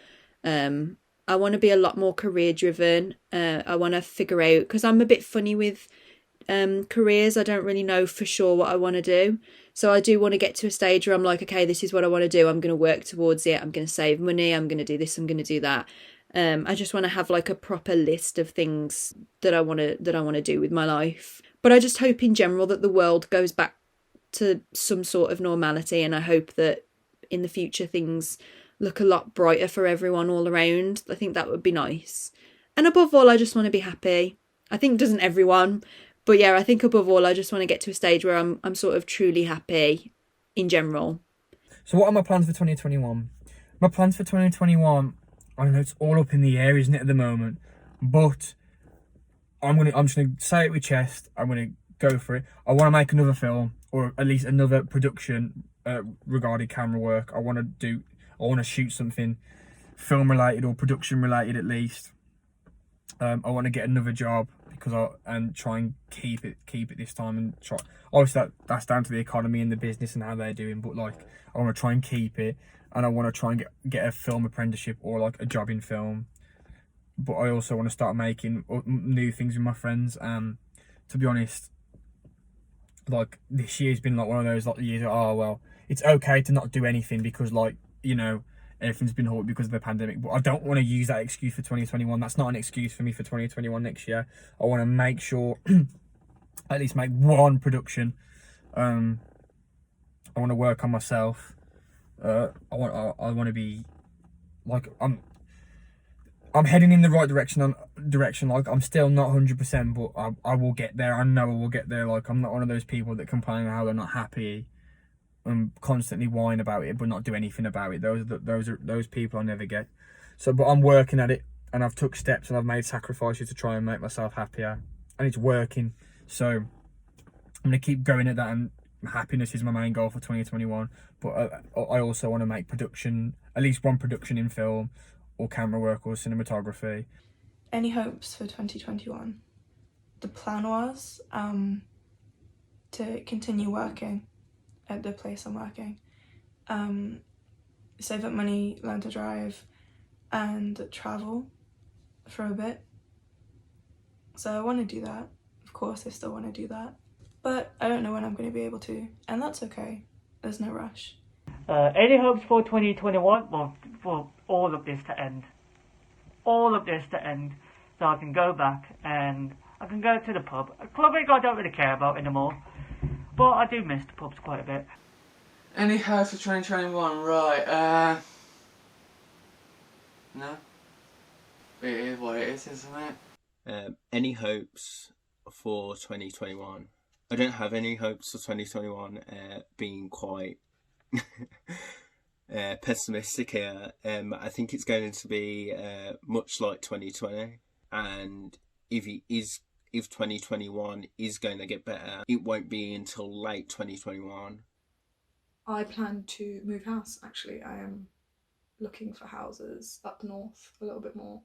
I want to be a lot more career driven. I want to figure out, because I'm a bit funny with careers. I don't really know for sure what I want to do. So I do want to get to a stage where I'm like, okay, this is what I want to do. I'm going to work towards it. I'm going to save money. I'm going to do this. I'm going to do that. I just want to have like a proper list of things that I want to do with my life. But I just hope in general that the world goes back to some sort of normality, and I hope that in the future things look a lot brighter for everyone all around. I think that would be nice. And above all, I just want to be happy. I think doesn't everyone? But yeah, I think above all, I just want to get to a stage where I'm sort of truly happy in general. So what are my plans for 2021? My plans for 2021, I know it's all up in the air, isn't it, at the moment? But I'm just gonna say it with chest. I'm gonna go for it. I want to make another film, or at least another production regarding camera work. I want to shoot something film related or production related at least. I want to get another job and try and keep it this time, and try. Obviously that's down to the economy and the business and how they're doing, but like I want to try and keep it, and I want to try and get a film apprenticeship or like a job in film. But I also want to start making new things with my friends. to be honest, like this year's been like one of those like years where, oh well, it's okay to not do anything because like, you know, everything's been halted because of the pandemic, but I don't want to use that excuse for 2021. That's not an excuse for me for 2021 next year. I want to make sure at least make one production. I want to work on myself. I want to be like, I'm heading in the right direction. Like I'm still not 100%, but I will get there. I know I will get there. Like I'm not one of those people that complain how they're not happy and constantly whine about it, but not do anything about it. Those people I never get. So, but I'm working at it, and I've took steps and I've made sacrifices to try and make myself happier, and it's working. So I'm gonna keep going at that, and happiness is my main goal for 2021. But I also want to make production, at least one production in film, or camera work, or cinematography. Any hopes for 2021? The plan was to continue working at the place I'm working, save up money, learn to drive, and travel for a bit. So I want to do that. Of course I still want to do that, but I don't know when I'm going to be able to, and that's okay. There's no rush. Any hopes for 2021? Well, for all of this to end. All of this to end, so I can go back and I can go to the pub. A club I don't really care about anymore, but I do miss the pubs quite a bit. Any hopes for 2021? Right, no. It is what it is, isn't it? Any hopes for 2021? I don't have any hopes for 2021, being quite pessimistic here. I think it's going to be much like 2020, and if 2021 is going to get better, it won't be until late 2021. I plan to move house, actually. I am looking for houses up north a little bit more.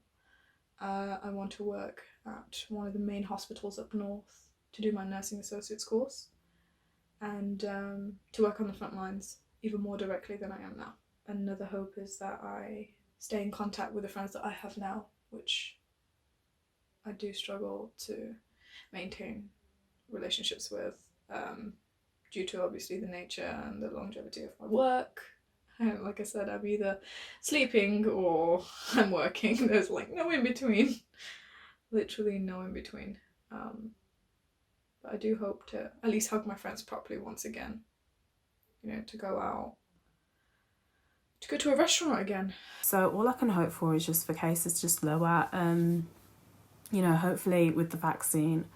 I want to work at one of the main hospitals up north to do my nursing associates course, and to work on the front lines even more directly than I am now. Another hope is that I stay in contact with the friends that I have now, which I do struggle to maintain relationships with, due to obviously the nature and the longevity of my work. Like I said, I'm either sleeping or I'm working. There's like no in between. Literally no in between. But I do hope to at least hug my friends properly once again. You know, to go out, to go to a restaurant again. So all I can hope for is just for cases just lower. You know, hopefully with the vaccine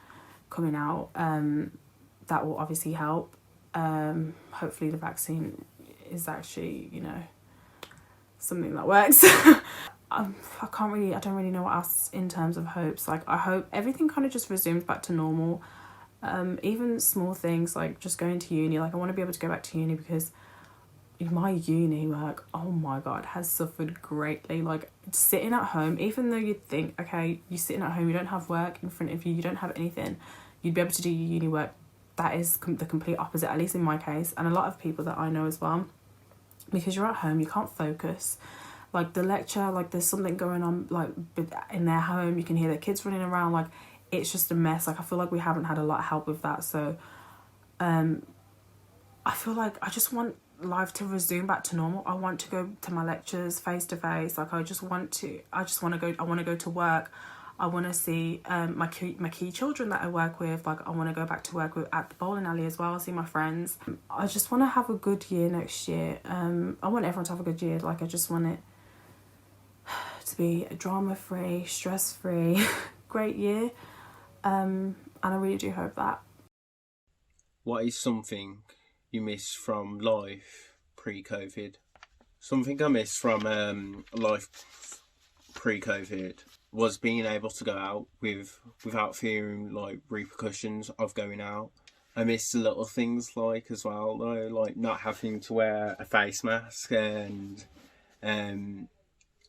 coming out, that will obviously help. Hopefully the vaccine is actually, you know, something that works. I don't really know what else in terms of hopes. Like, I hope everything kind of just resumes back to normal. Even small things like just going to uni. Like, I want to be able to go back to uni because my uni work, oh my god, has suffered greatly. Like, sitting at home, even though you'd think, okay, you're sitting at home, you don't have work in front of you, you don't have anything, you'd be able to do your uni work. That is the complete opposite, at least in my case, and a lot of people that I know as well. Because you're at home, you can't focus. Like, the lecture, like, there's something going on, like, in their home, you can hear their kids running around, like, it's just a mess. Like, I feel like we haven't had a lot of help with that. So I feel like I just want life to resume back to normal. I want to go to my lectures face to face. Like, I want to go to work. I want to see my key children that I work with. Like, I want to go back to work at the bowling alley as well, see my friends. I just want to have a good year next year. I want everyone to have a good year. Like, I just want it to be a drama-free, stress-free, great year. And I really do hope that. What is something you miss from life pre-COVID? Something I miss from life pre-COVID was being able to go out without fearing like repercussions of going out. I miss the little things like as well though, like not having to wear a face mask and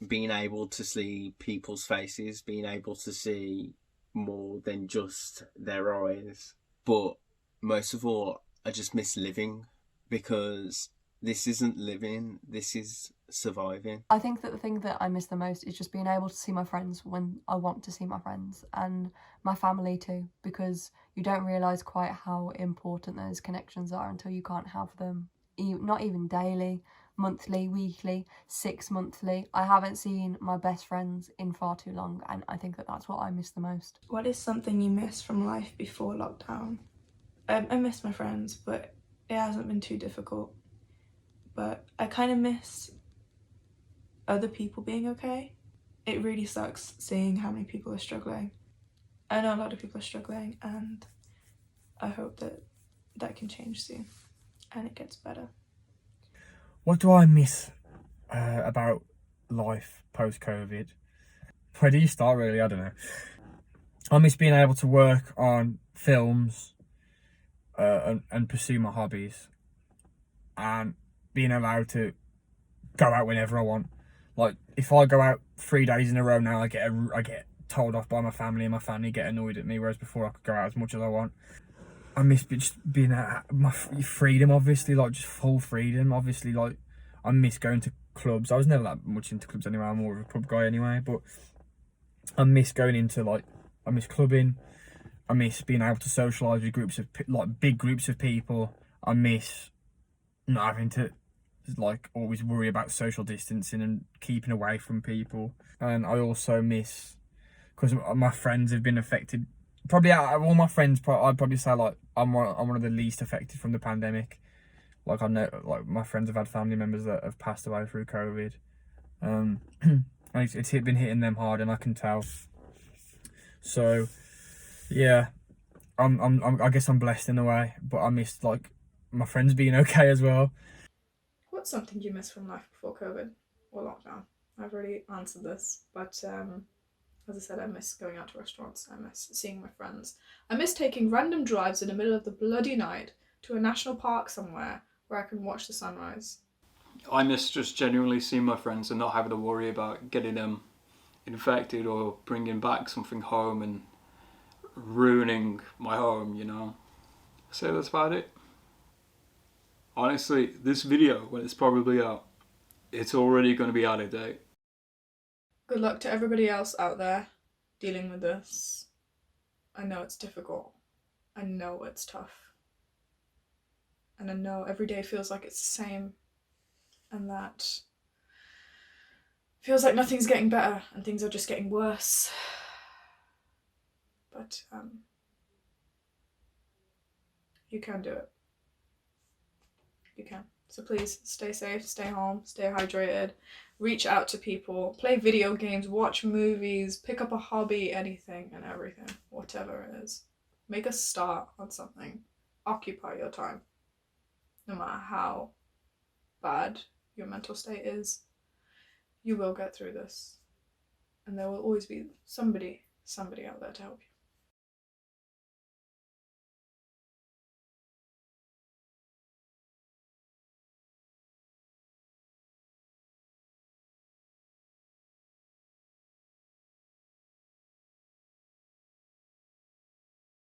being able to see people's faces, being able to see more than just their eyes. But most of all, I just miss living, because this isn't living, this is surviving. I think that the thing that I miss the most is just being able to see my friends when I want to see my friends, and my family too, because you don't realise quite how important those connections are until you can't have them, not even daily, monthly, weekly, 6 monthly. I haven't seen my best friends in far too long, and I think that that's what I miss the most. What is something you miss from life before lockdown? I miss my friends, but it hasn't been too difficult. But I kind of miss other people being okay. It really sucks seeing how many people are struggling. I know a lot of people are struggling, and I hope that that can change soon and it gets better. What do I miss about life post-COVID? Where do you start, really? I don't know. I miss being able to work on films and pursue my hobbies, and being allowed to go out whenever I want. Like, if I go out 3 days in a row now, I get told off by my family, and my family get annoyed at me, whereas before I could go out as much as I want. I miss just being my freedom, obviously, like just full freedom. Obviously, like, I miss going to clubs. I was never that much into clubs anyway. I'm more of a pub guy anyway, but I miss going into, like, I miss clubbing. I miss being able to socialise with groups of, like, big groups of people. I miss not having to, like, always worry about social distancing and keeping away from people. And I also miss, because my friends have been affected. Probably out of all my friends, I'd probably say, like, I'm one of the least affected from the pandemic. Like, I know, like, my friends have had family members that have passed away through COVID. And it's been hitting them hard, and I can tell. So, yeah, I guess I'm blessed in a way, but I missed, like, my friends being okay as well. What's something you miss from life before COVID or lockdown? I've already answered this, but as I said, I miss going out to restaurants. I miss seeing my friends. I miss taking random drives in the middle of the bloody night to a national park somewhere where I can watch the sunrise. I miss just genuinely seeing my friends and not having to worry about getting them infected or bringing back something home and ruining my home, you know. So that's about it. Honestly, this video, when it's probably out, it's already going to be out of date. Good luck to everybody else out there dealing with this. I know it's difficult. I know it's tough. And I know every day feels like it's the same, and that feels like nothing's getting better and things are just getting worse. But you can do it. You can. So please stay safe, stay home, stay hydrated, reach out to people, play video games, watch movies, pick up a hobby, anything and everything, whatever it is. Make a start on something. Occupy your time. No matter how bad your mental state is, you will get through this. And there will always be somebody out there to help you.